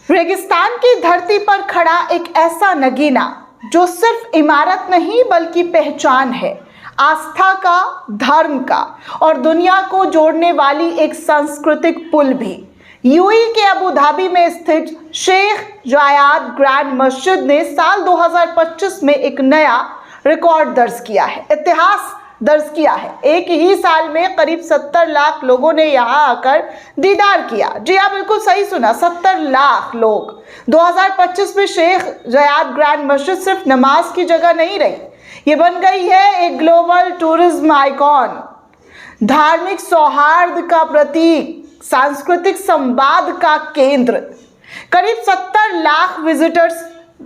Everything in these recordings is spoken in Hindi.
रेगिस्तान की धरती पर खड़ा एक ऐसा नगीना जो सिर्फ इमारत नहीं बल्कि पहचान है, आस्था का, धर्म का और दुनिया को जोड़ने वाली एक सांस्कृतिक पुल भी। यूएई के अबू धाबी में स्थित शेख जायद ग्रैंड मस्जिद ने साल 2025 में एक नया रिकॉर्ड दर्ज किया है, इतिहास दर्ज किया है। एक ही साल में करीब 70 लाख लोगों ने यहां आकर दीदार किया। जी हाँ, बिल्कुल सही सुना, 70 लाख लोग। 2025 में शेख जायद ग्रैंड मस्जिद सिर्फ नमाज की जगह नहीं रही, ये बन गई है एक ग्लोबल टूरिज्म आइकॉन, धार्मिक सौहार्द का प्रतीक, सांस्कृतिक संवाद का केंद्र। करीब 70 लाख विजिटर्स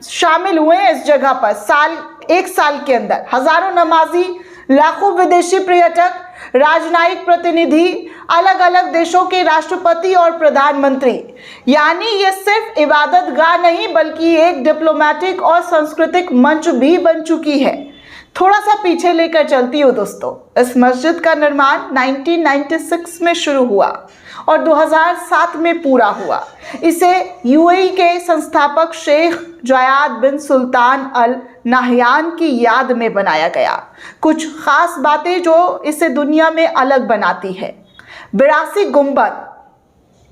शामिल हुए हैं इस जगह पर एक साल के अंदर। हजारों नमाजी, लाखों विदेशी पर्यटक, राजनयिक प्रतिनिधि, अलग अलग देशों के राष्ट्रपति और प्रधानमंत्री। यानी ये सिर्फ इबादत गाह नहीं बल्कि एक डिप्लोमेटिक और सांस्कृतिक मंच भी बन चुकी है। थोड़ा सा पीछे लेकर चलती हूँ दोस्तों। इस मस्जिद का निर्माण 1996 में शुरू हुआ और 2007 में पूरा हुआ। इसे यूएई के संस्थापक शेख जायद बिन सुल्तान अल नाहयान की याद में बनाया गया। कुछ खास बातें जो इसे दुनिया में अलग बनाती है: 82 गुंबद,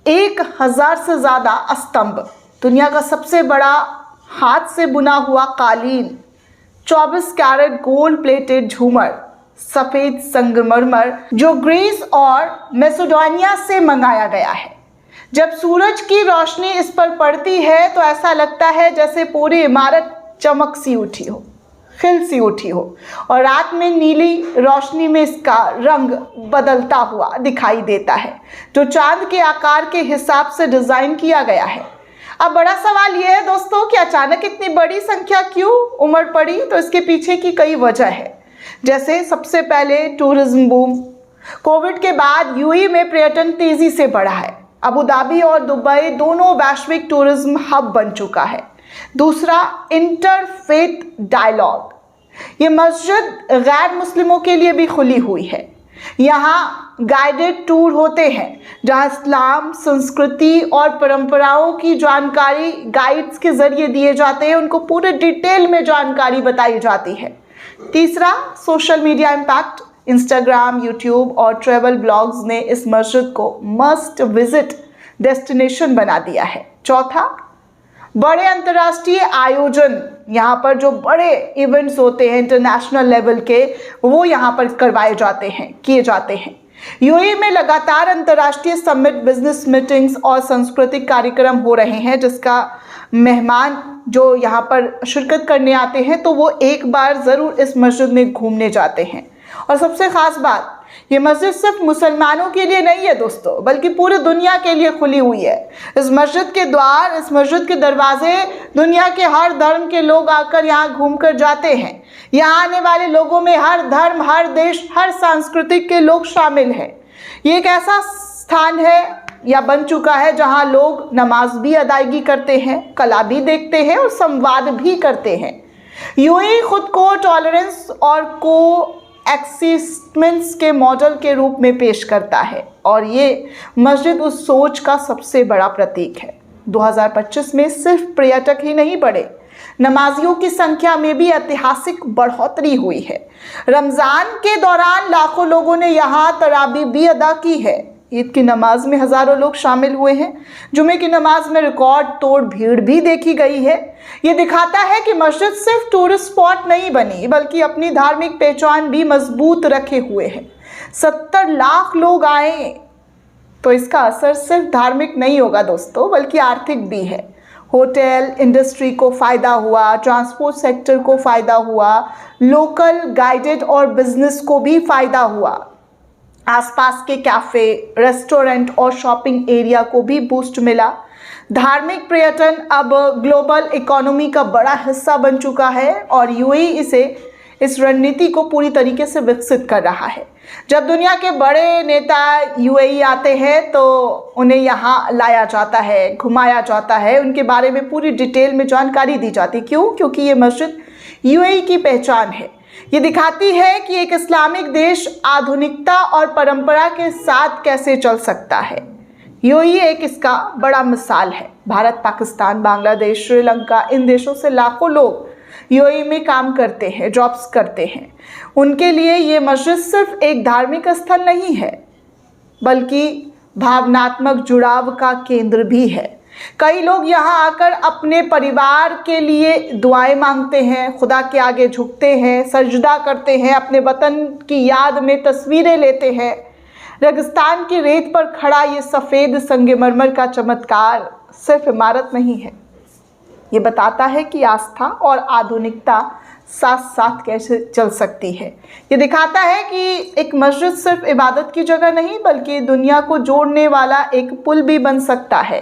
1000 से ज़्यादा स्तंभ, दुनिया का सबसे बड़ा हाथ से बुना हुआ कालीन, 24 कैरेट गोल्ड प्लेटेड झूमर, सफ़ेद संगमरमर जो ग्रीस और मैसेडोनिया से मंगाया गया है। जब सूरज की रोशनी इस पर पड़ती है तो ऐसा लगता है जैसे पूरी इमारत चमक सी उठी हो, खिल सी उठी हो, और रात में नीली रोशनी में इसका रंग बदलता हुआ दिखाई देता है, जो चांद के आकार के हिसाब से डिज़ाइन किया गया है। अब बड़ा सवाल यह है दोस्तों कि अचानक इतनी बड़ी संख्या क्यों उमड़ पड़ी? तो इसके पीछे की कई वजह है। जैसे सबसे पहले टूरिज्म बूम। कोविड के बाद यूएई में पर्यटन तेजी से बढ़ा है। अबू धाबी और दुबई दोनों वैश्विक टूरिज्म हब बन चुका है। दूसरा, इंटरफेथ डायलॉग। ये मस्जिद गैर मुस्लिमों के लिए भी खुली हुई है। यहाँ गाइडेड टूर होते हैं जहाँ इस्लाम, संस्कृति और परंपराओं की जानकारी गाइड्स के जरिए दिए जाते हैं, उनको पूरे डिटेल में जानकारी बताई जाती है। तीसरा, social media impact. Instagram, YouTube और ट्रैवल ब्लॉग्स ने इस मस्जिद को मस्ट विजिट डेस्टिनेशन बना दिया है। चौथा, बड़े अंतर्राष्ट्रीय आयोजन। यहाँ पर जो बड़े इवेंट्स होते हैं इंटरनेशनल लेवल के, वो यहाँ पर किए जाते हैं। यूएई में लगातार अंतर्राष्ट्रीय समिट, बिजनेस मीटिंग्स और सांस्कृतिक कार्यक्रम हो रहे हैं, जिसका मेहमान जो यहाँ पर शिरकत करने आते हैं तो वो एक बार ज़रूर इस मस्जिद में घूमने जाते हैं। और सबसे ख़ास बात, ये मस्जिद सिर्फ मुसलमानों के लिए नहीं है दोस्तों, बल्कि पूरी दुनिया के लिए खुली हुई है। इस मस्जिद के द्वार, इस मस्जिद के दरवाजे दुनिया के हर धर्म के लोग आकर यहाँ घूम कर जाते हैं। यहाँ आने वाले लोगों में हर धर्म, हर देश, हर सांस्कृतिक के लोग शामिल हैं। ये एक ऐसा स्थान है या बन चुका है जहाँ लोग नमाज भी अदायगी करते हैं, कला भी देखते हैं और संवाद भी करते हैं। यूएई खुद को टॉलरेंस और कोएक्सिस्टेंस के मॉडल के रूप में पेश करता है और ये मस्जिद उस सोच का सबसे बड़ा प्रतीक है। 2025 में सिर्फ पर्यटक ही नहीं बढ़े, नमाजियों की संख्या में भी ऐतिहासिक बढ़ोतरी हुई है। रमज़ान के दौरान लाखों लोगों ने यहाँ तरावी भी अदा की है। ईद की नमाज में हज़ारों लोग शामिल हुए हैं। जुमे की नमाज में रिकॉर्ड तोड़ भीड़ भी देखी गई है। ये दिखाता है कि मस्जिद सिर्फ टूरिस्ट स्पॉट नहीं बनी बल्कि अपनी धार्मिक पहचान भी मजबूत रखे हुए है। 70 लाख लोग आए तो इसका असर सिर्फ धार्मिक नहीं होगा दोस्तों, बल्कि आर्थिक भी है। होटल इंडस्ट्री को फ़ायदा हुआ, ट्रांसपोर्ट सेक्टर को फ़ायदा हुआ, लोकल गाइडेड और बिजनेस को भी फ़ायदा हुआ। आसपास के कैफ़े, रेस्टोरेंट और शॉपिंग एरिया को भी बूस्ट मिला। धार्मिक पर्यटन अब ग्लोबल इकोनॉमी का बड़ा हिस्सा बन चुका है और यूएई इस रणनीति को पूरी तरीके से विकसित कर रहा है। जब दुनिया के बड़े नेता यूएई आते हैं तो उन्हें यहाँ लाया जाता है, घुमाया जाता है, उनके बारे में पूरी डिटेल में जानकारी दी जाती है। क्यों? क्योंकि ये मस्जिद यूएई की पहचान है। ये दिखाती है कि एक इस्लामिक देश आधुनिकता और परंपरा के साथ कैसे चल सकता है। यूएई एक इसका बड़ा मिसाल है। भारत, पाकिस्तान, बांग्लादेश, श्रीलंका, इन देशों से लाखों लोग यूएई में काम करते हैं, जॉब्स करते हैं। उनके लिए ये मस्जिद सिर्फ एक धार्मिक स्थल नहीं है बल्कि भावनात्मक जुड़ाव का केंद्र भी है। कई लोग यहाँ आकर अपने परिवार के लिए दुआएं मांगते हैं, खुदा के आगे झुकते हैं, सजदा करते हैं, अपने वतन की याद में तस्वीरें लेते हैं। रेगिस्तान की रेत पर खड़ा ये सफ़ेद संगमरमर का चमत्कार सिर्फ इमारत नहीं है, ये बताता है कि आस्था और आधुनिकता साथ साथ कैसे चल सकती है। ये दिखाता है कि एक मस्जिद सिर्फ इबादत की जगह नहीं बल्कि दुनिया को जोड़ने वाला एक पुल भी बन सकता है।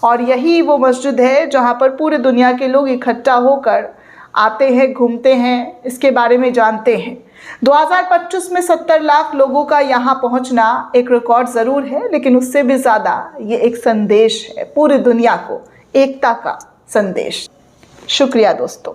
और यही वो मस्जिद है जहाँ पर पूरे दुनिया के लोग इकट्ठा होकर आते हैं, घूमते हैं, इसके बारे में जानते हैं। 2025 में 70 लाख लोगों का यहाँ पहुँचना एक रिकॉर्ड ज़रूर है, लेकिन उससे भी ज़्यादा ये एक संदेश है पूरी दुनिया को, एकता का संदेश। शुक्रिया दोस्तों।